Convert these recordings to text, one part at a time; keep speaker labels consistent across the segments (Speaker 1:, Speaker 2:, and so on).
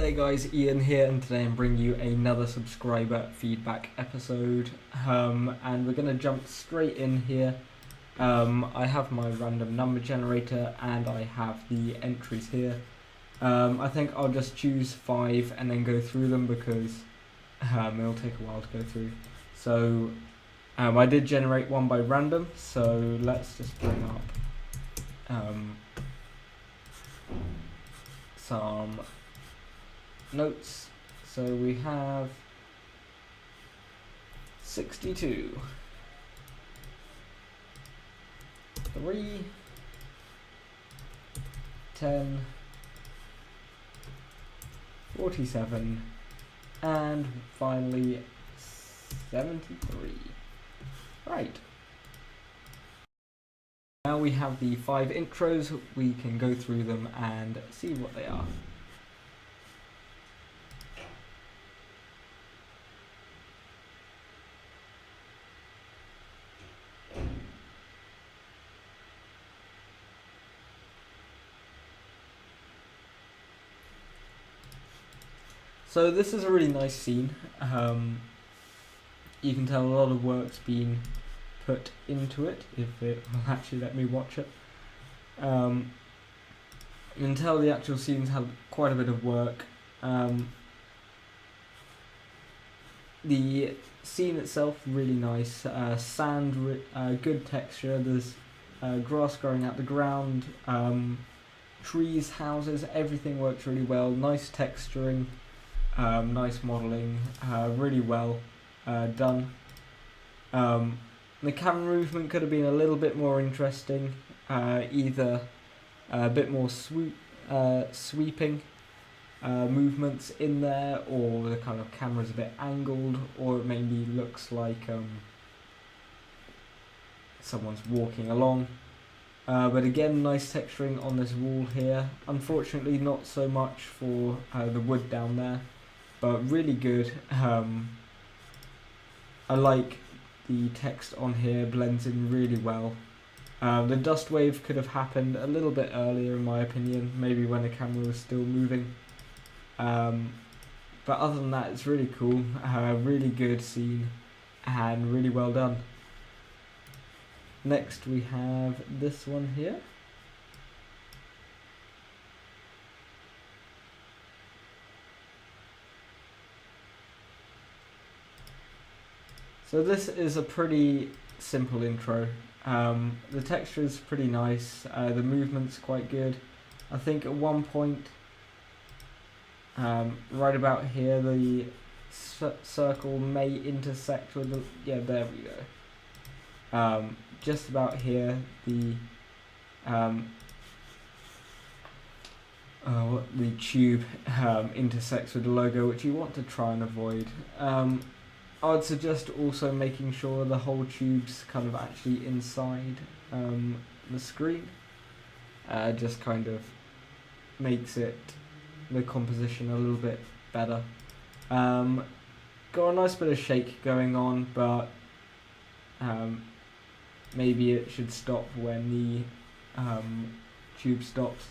Speaker 1: Hey guys, Ian here, and today I'm bringing you another subscriber feedback episode, and we're going to jump straight in here. I have my random number generator and I have the entries here. I think I'll just choose 5 and then go through them because it'll take a while to go through. So I did generate one by random, so let's just bring up some notes. So we have 62, 3, 10, 47, and finally 73. Right. Now we have the 5 intros, we can go through them and see what they are. So this is a really nice scene. You can tell a lot of work's been put into it, if it will actually let me watch it. You can tell the actual scene's had quite a bit of work. The scene itself, really nice. Sand, good texture, there's grass growing out the ground, trees, houses, everything works really well. Nice texturing. Nice modelling, really well done. The camera movement could have been a little bit more interesting, either a bit more sweeping movements in there, or the kind of camera's a bit angled, or it maybe looks like someone's walking along. But again, nice texturing on this wall here. Unfortunately, not so much for the wood down there, but really good. I like the text on here, blends in really well. The dust wave could have happened a little bit earlier in my opinion, maybe when the camera was still moving. But other than that, it's really cool, really good scene, and really well done. Next we have this one here. So this is a pretty simple intro. The texture is pretty nice, the movement's quite good. I think at one point, right about here, the circle may intersect with the, yeah, there we go. Just about here, the tube intersects with the logo, which you want to try and avoid. I would suggest also making sure the whole tube's kind of actually inside the screen. Just kind of makes it, the composition, a little bit better. Got a nice bit of shake going on, but maybe it should stop when the tube stops.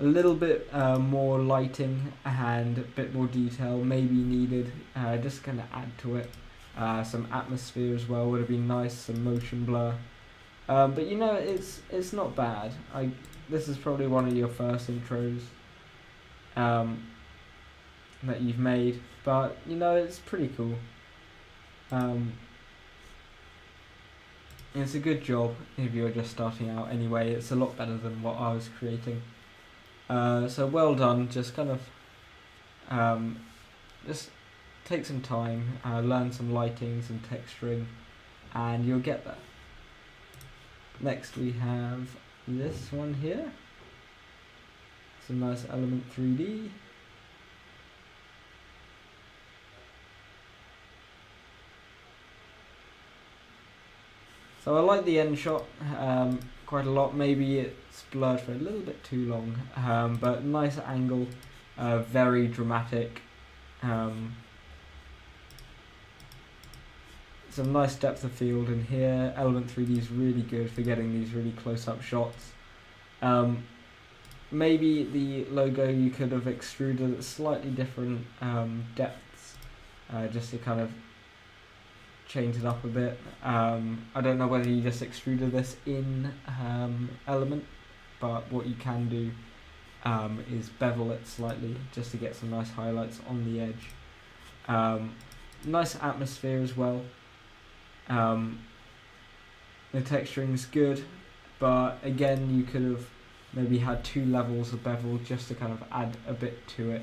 Speaker 1: A little bit more lighting and a bit more detail may be needed, just kind of add to it. Some atmosphere as well would have been nice, some motion blur. But you know, it's not bad. This is probably one of your first intros that you've made, but you know, it's pretty cool. It's a good job if you're just starting out anyway. It's a lot better than what I was creating. So well done. Just kind of just take some time, learn some lighting, some texturing, and you'll get there. Next we have this one here. Some nice Element 3D. So I like the end shot quite a lot. Maybe it's blurred for a little bit too long, but nice angle, very dramatic. Some nice depth of field in here. Element 3D is really good for getting these really close-up shots. maybe the logo you could have extruded at slightly different depths, just to kind of change it up a bit. I don't know whether you just extruded this in Element, but what you can do is bevel it slightly just to get some nice highlights on the edge. Nice atmosphere as well. The texturing's good, but again you could have maybe had 2 levels of bevel just to kind of add a bit to it,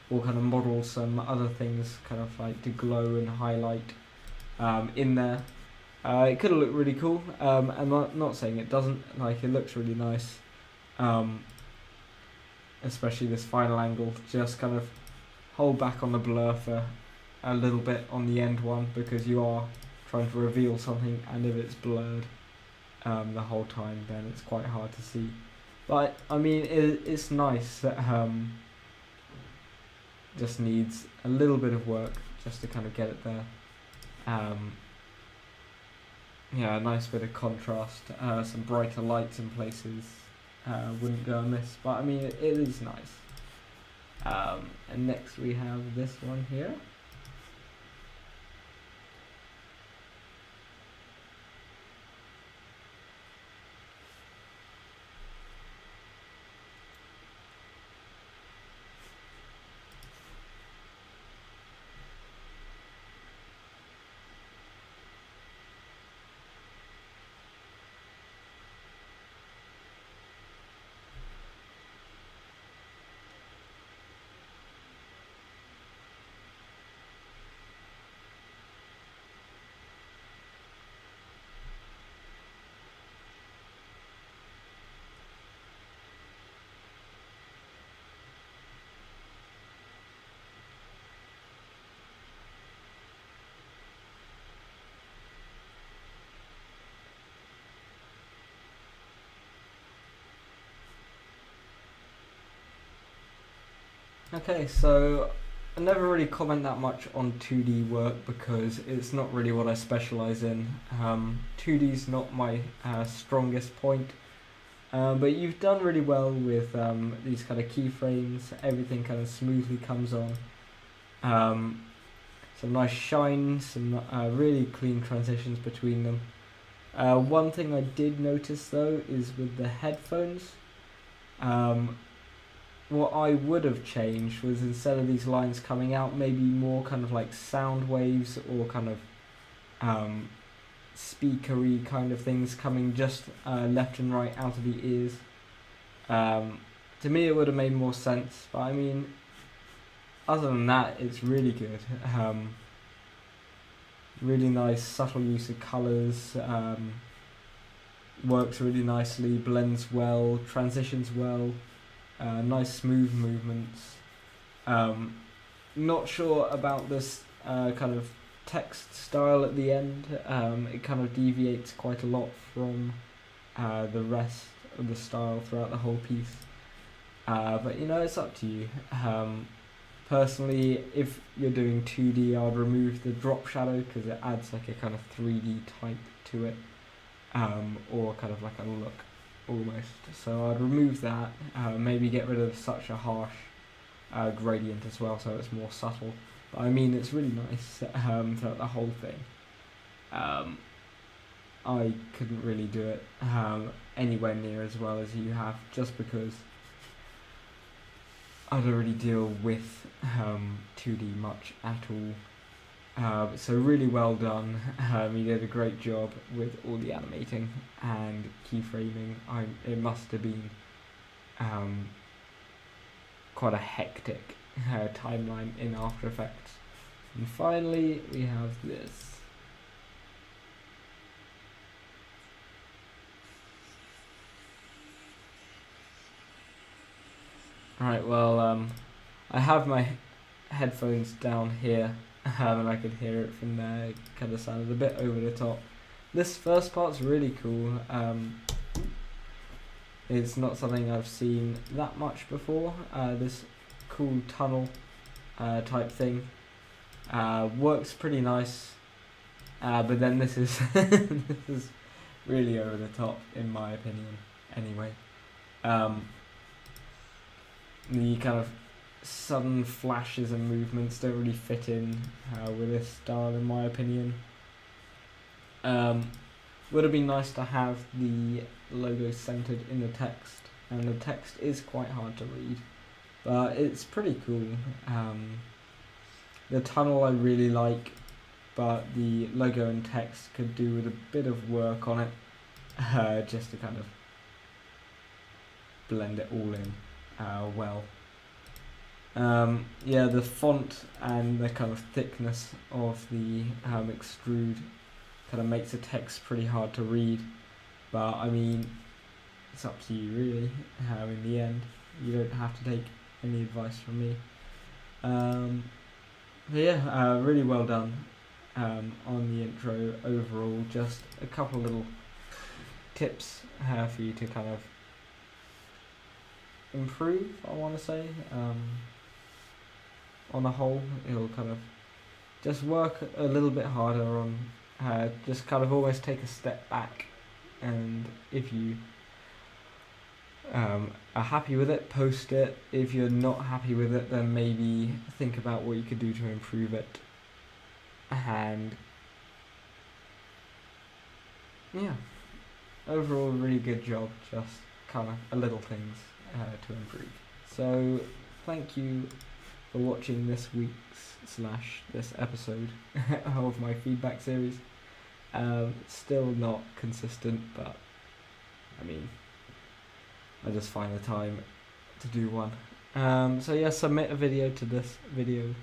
Speaker 1: or kind of model some other things kind of like to glow and highlight in there. It could have looked really cool. I'm not saying it doesn't, like it looks really nice. Especially this final angle, just kind of hold back on the blur for a little bit on the end one, because you are trying to reveal something, and if it's blurred the whole time, then it's quite hard to see. But I mean, it's nice. Just needs a little bit of work just to kind of get it there. Yeah, a nice bit of contrast, some brighter lights in places wouldn't go amiss, but I mean, it is nice. And next we have this one here. Okay, so I never really comment that much on 2D work because it's not really what I specialise in. 2D's not my strongest point, but you've done really well with these kind of keyframes. Everything kind of smoothly comes on. Some nice shine, some really clean transitions between them. One thing I did notice though is with the headphones. What I would have changed was, instead of these lines coming out, maybe more kind of like sound waves or kind of speakery kind of things coming just left and right out of the ears. To me it would have made more sense, but I mean, other than that, it's really good. Really nice subtle use of colours, works really nicely, blends well, transitions well. Nice smooth movements. Not sure about this kind of text style at the end. It kind of deviates quite a lot from the rest of the style throughout the whole piece. But you know, it's up to you. Personally, if you're doing 2D, I'd remove the drop shadow because it adds like a kind of 3D type to it, or kind of like a look almost. So I'd remove that, maybe get rid of such a harsh gradient as well, so it's more subtle. But I mean, it's really nice throughout the whole thing. I couldn't really do it anywhere near as well as you have, just because I don't really deal with 2D much at all. So really well done. You did a great job with all the animating and keyframing. It must have been quite a hectic timeline in After Effects. And finally we have this. Right, well, I have my headphones down here, and I could hear it from there. It kind of sounded a bit over the top. This first part's really cool. It's not something I've seen that much before. This cool tunnel type thing works pretty nice, but then this is this is really over the top in my opinion. Anyway. the kind of sudden flashes and movements don't really fit in with this style, in my opinion. Would have been nice to have the logo centered in the text, and the text is quite hard to read, but it's pretty cool. The tunnel I really like, but the logo and text could do with a bit of work on it, just to kind of blend it all in well. Yeah, the font and the kind of thickness of the extrude kind of makes the text pretty hard to read, but I mean, it's up to you really. In the end, you don't have to take any advice from me. But yeah, really well done on the intro overall. Just a couple little tips for you to kind of improve, I want to say. On a whole, it'll kind of just work a little bit harder on just kind of almost take a step back, and if you are happy with it, post it. If you're not happy with it, then maybe think about what you could do to improve it. And yeah, overall really good job, just kind of a little things to improve. So thank you for watching this week's / this episode of my feedback series. Still not consistent, but I mean, I just find the time to do one. So yeah, submit a video to this video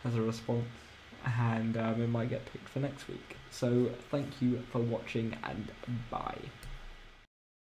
Speaker 1: as a response, and it might get picked for next week. So thank you for watching, and bye.